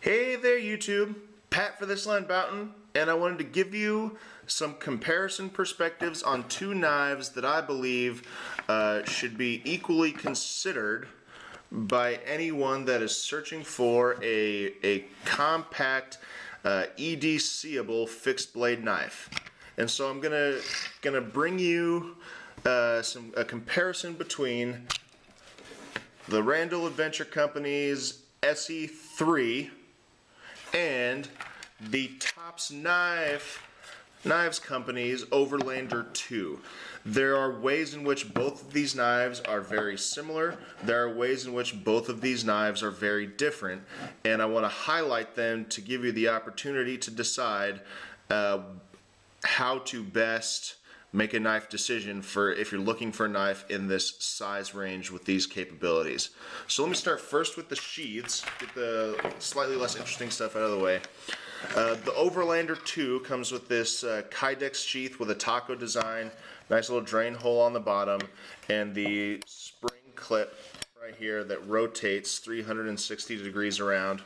Hey there YouTube, Pat for This Land Boughton, and I wanted to give you some comparison perspectives on two knives that I believe should be equally considered by anyone that is searching for a compact EDC-able fixed blade knife. And so I'm gonna bring you a comparison between the Randall Adventure Company's Esee 3 and the Tops Knives Company's Overlander 2. There are ways in which both of these knives are very similar. There are ways in which both of these knives are very different, and I want to highlight them to give you the opportunity to decide how to best make a knife decision for if you're looking for a knife in this size range with these capabilities. So let me start first with the sheaths, get the slightly less interesting stuff out of the way. The Overlander 2 comes with this Kydex sheath with a taco design, nice little drain hole on the bottom, and the spring clip right here that rotates 360 degrees around.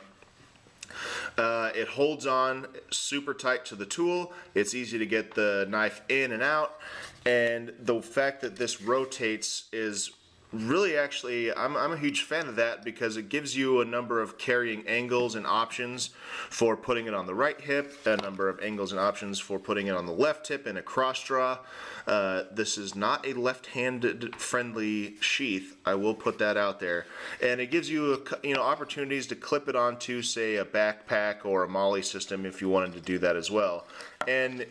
It holds on super tight to the tool. It's easy to get the knife in and out, and the fact that this rotates is really actually, I'm a huge fan of that because it gives you a number of carrying angles and options for putting it on the right hip, a number of angles and options for putting it on the left hip in a cross draw. This is not a left-handed friendly sheath, I will put that out there, and it gives you opportunities to clip it onto, say, a backpack or a MOLLE system if you wanted to do that as well. And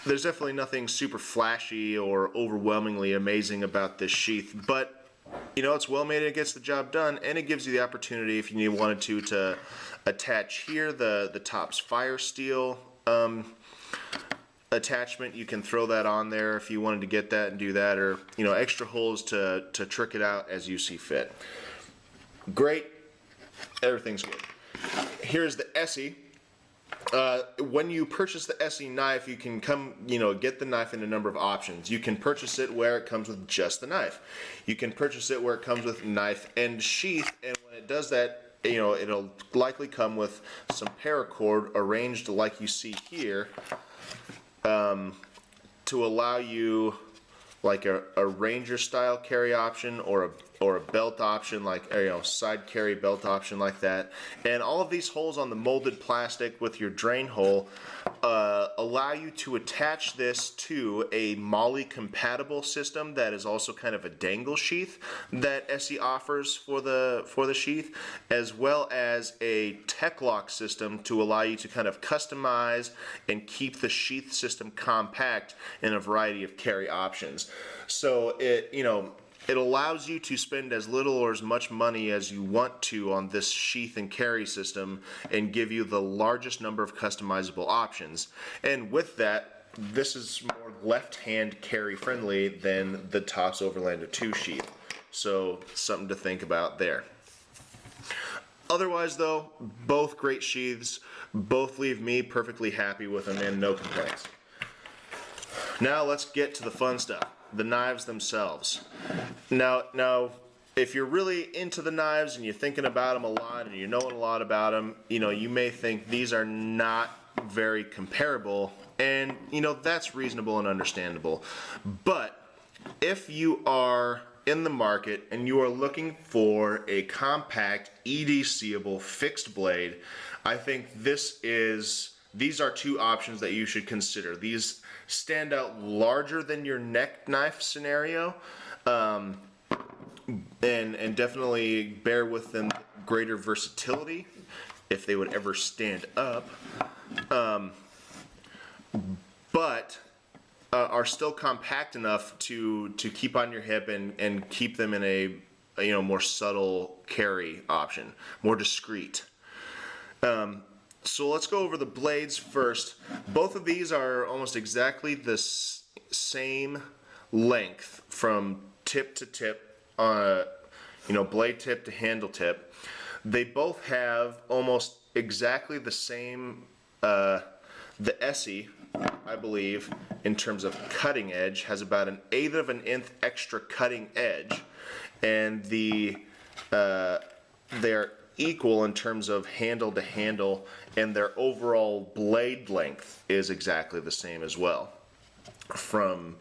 there's definitely nothing super flashy or overwhelmingly amazing about this sheath, but it's well made and it gets the job done, and it gives you the opportunity, if you wanted to attach here the Tops Fire Steel attachment. You can throw that on there if you wanted to get that and do that, or extra holes to trick it out as you see fit. Great, everything's good. Here's the Esee. When you purchase the Esee knife, you can get the knife in a number of options. You can purchase it where it comes with just the knife. You can purchase it where it comes with knife and sheath, and when it does that, it'll likely come with some paracord arranged like you see here, to allow you like a Ranger style carry option or a belt option, like side carry belt option like that. And all of these holes on the molded plastic with your drain hole allow you to attach this to a MOLLE compatible system that is also kind of a dangle sheath that Esee offers for the sheath, as well as a tech lock system to allow you to kind of customize and keep the sheath system compact in a variety of carry options. So it allows you to spend as little or as much money as you want to on this sheath and carry system and give you the largest number of customizable options. And with that, this is more left-hand carry friendly than the Tops Overlander 2 sheath. So something to think about there. Otherwise though, both great sheaths, both leave me perfectly happy with them and no complaints. Now let's get to the fun stuff. The knives themselves. Now, if you're really into the knives and you're thinking about them a lot and you're knowing a lot about them, you may think these are not very comparable, and that's reasonable and understandable. But if you are in the market and you are looking for a compact EDC-able fixed blade, I think these are two options that you should consider. These stand out larger than your neck knife scenario, and definitely bear with them greater versatility if they would ever stand up, but are still compact enough to keep on your hip and keep them in a more subtle carry option, more discreet. So let's go over the blades first. Both of these are almost exactly the same length from tip to tip, blade tip to handle tip. They both have almost exactly the same, the Esee, I believe, in terms of cutting edge, has about 1/8 of an inch extra cutting edge, and they're equal in terms of handle to handle, and their overall blade length is exactly the same as well, from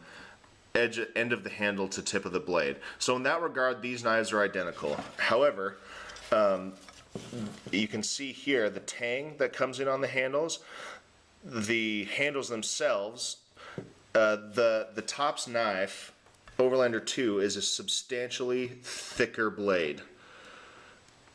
end of the handle to tip of the blade. So in that regard, these knives are identical. However, you can see here the tang that comes in on the handles. The handles themselves, the Tops knife, Overlander 2, is a substantially thicker blade.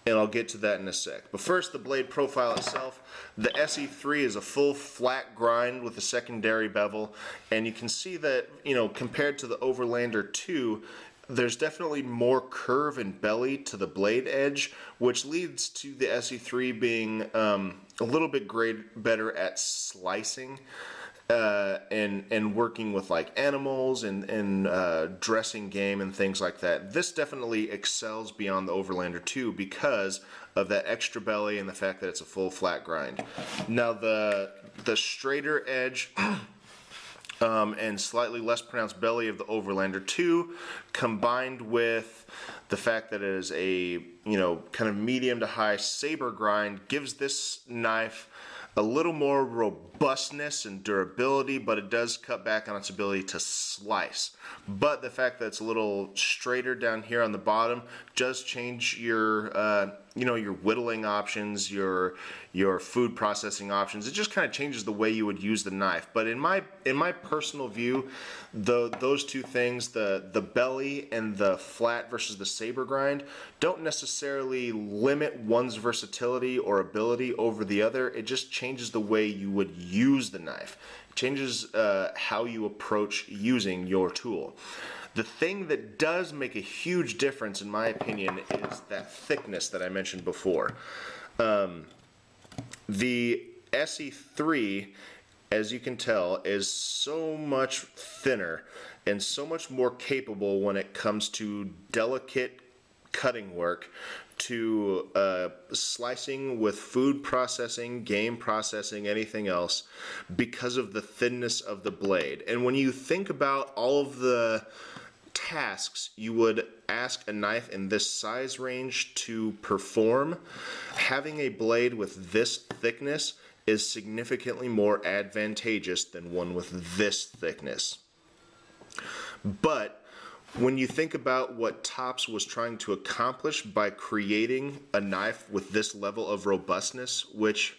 And I'll get to that in a sec. But first, the blade profile itself. The Esee 3 is a full flat grind with a secondary bevel, and you can see that, you know, compared to the Overlander 2, there's definitely more curve and belly to the blade edge, which leads to the Esee 3 being a little bit better at slicing and working with like animals and dressing game and things like that. This definitely excels beyond the Overlander 2 because of that extra belly and the fact that it's a full flat grind. Now the straighter edge and slightly less pronounced belly of the Overlander 2, combined with the fact that it is a, you know, kind of medium to high saber grind, gives this knife a little more robustness and durability, but it does cut back on its ability to slice. But the fact that it's a little straighter down here on the bottom does change your, you know, your whittling options, your food processing options. It just kind of changes the way you would use the knife. But in my personal view, those two things, the belly and the flat versus the saber grind, don't necessarily limit one's versatility or ability over the other. It just changes the way you would use the knife. It changes how you approach using your tool. The thing that does make a huge difference, in my opinion, is that thickness that I mentioned before. The Esee 3, as you can tell, is so much thinner and so much more capable when it comes to delicate cutting work, to slicing with food processing, game processing, anything else, because of the thinness of the blade. And when you think about all of the tasks you would ask a knife in this size range to perform, having a blade with this thickness is significantly more advantageous than one with this thickness. But when you think about what Tops was trying to accomplish by creating a knife with this level of robustness, which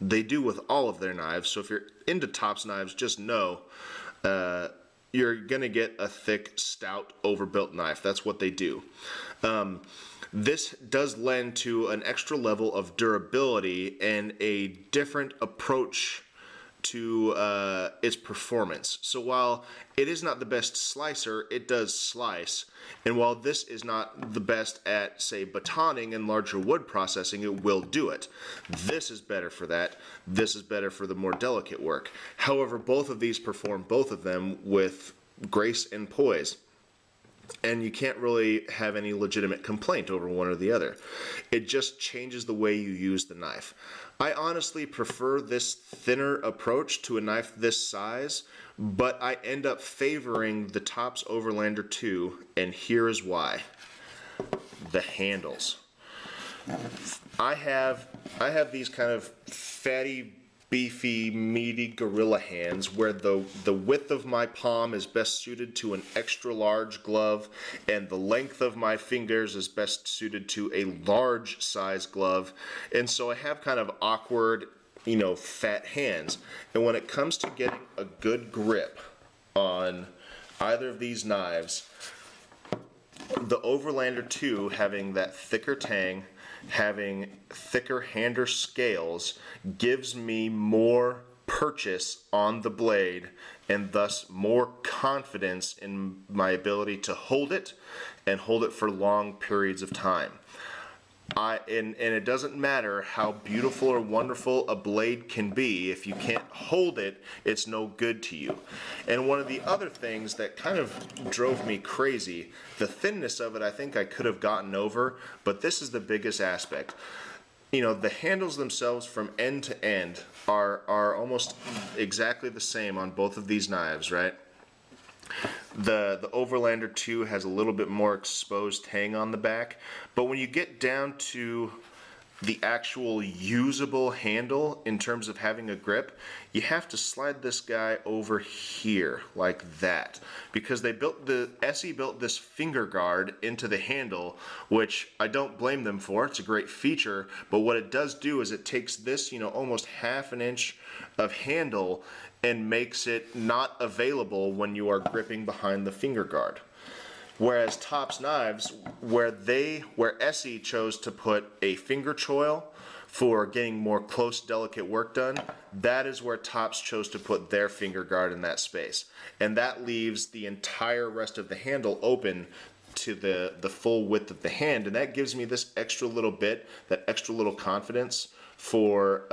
they do with all of their knives, so if you're into Tops knives, just know you're going to get a thick, stout, overbuilt knife. That's what they do. This does lend to an extra level of durability and a different approach to its performance. So while it is not the best slicer, it does slice. And while this is not the best at, say, batoning and larger wood processing, it will do it. This is better for that. This is better for the more delicate work. However, both of these perform both of them with grace and poise. And you can't really have any legitimate complaint over one or the other. It just changes the way you use the knife. I honestly prefer this thinner approach to a knife this size, but I end up favoring the Tops Overlander 2, and here is why. The handles. I have these kind of fatty, beefy, meaty gorilla hands where the width of my palm is best suited to an extra large glove, and the length of my fingers is best suited to a large size glove. And so I have kind of awkward, you know, fat hands. And when it comes to getting a good grip on either of these knives, the Overlander 2, having that thicker tang, having thicker hander scales, gives me more purchase on the blade and thus more confidence in my ability to hold it and hold it for long periods of time. And it doesn't matter how beautiful or wonderful a blade can be, if you can't hold it, it's no good to you. And one of the other things that kind of drove me crazy, the thinness of it I think I could have gotten over, but this is the biggest aspect. You know, the handles themselves from end to end are almost exactly the same on both of these knives, right? The Overlander 2 has a little bit more exposed tang on the back, but when you get down to the actual usable handle in terms of having a grip, you have to slide this guy over here like that, because Esee built this finger guard into the handle, which I don't blame them for. It's a great feature, but what it does do is it takes this, almost half an inch of handle and makes it not available when you are gripping behind the finger guard. Whereas Tops knives, where Esee chose to put a finger choil for getting more close, delicate work done, that is where Tops chose to put their finger guard in that space. And that leaves the entire rest of the handle open to the full width of the hand, and that gives me this extra little bit, that extra little confidence for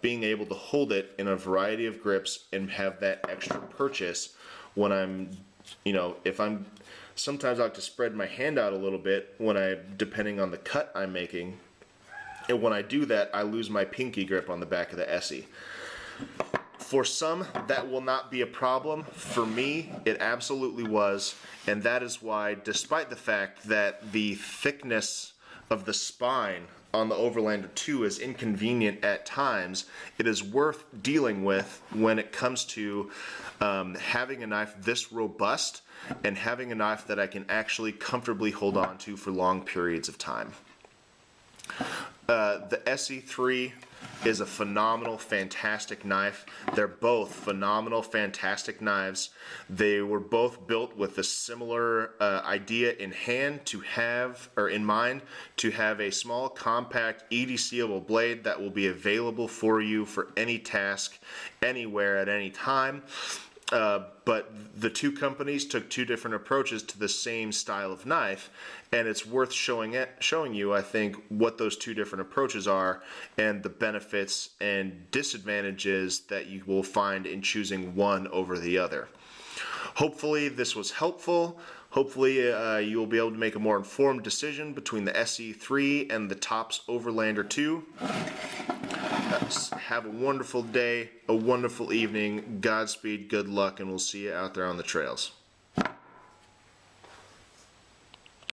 being able to hold it in a variety of grips and have that extra purchase when I'm, sometimes I like to spread my hand out a little bit depending on the cut I'm making. And when I do that, I lose my pinky grip on the back of the Esee. For some, that will not be a problem. For me, it absolutely was. And that is why, despite the fact that the thickness of the spine on the Overlander 2 is inconvenient at times, it is worth dealing with when it comes to having a knife this robust and having a knife that I can actually comfortably hold on to for long periods of time. The Esee 3 is a phenomenal, fantastic knife. They're both phenomenal, fantastic knives. They were both built with a similar idea in mind to have a small, compact, EDCable blade that will be available for you for any task, anywhere, at any time. But the two companies took two different approaches to the same style of knife, and it's worth showing you, I think, what those two different approaches are and the benefits and disadvantages that you will find in choosing one over the other. Hopefully this was helpful. Hopefully you will be able to make a more informed decision between the Esee 3 and the Tops Overlander 2. Have a wonderful day, a wonderful evening, Godspeed, good luck, and we'll see you out there on the trails.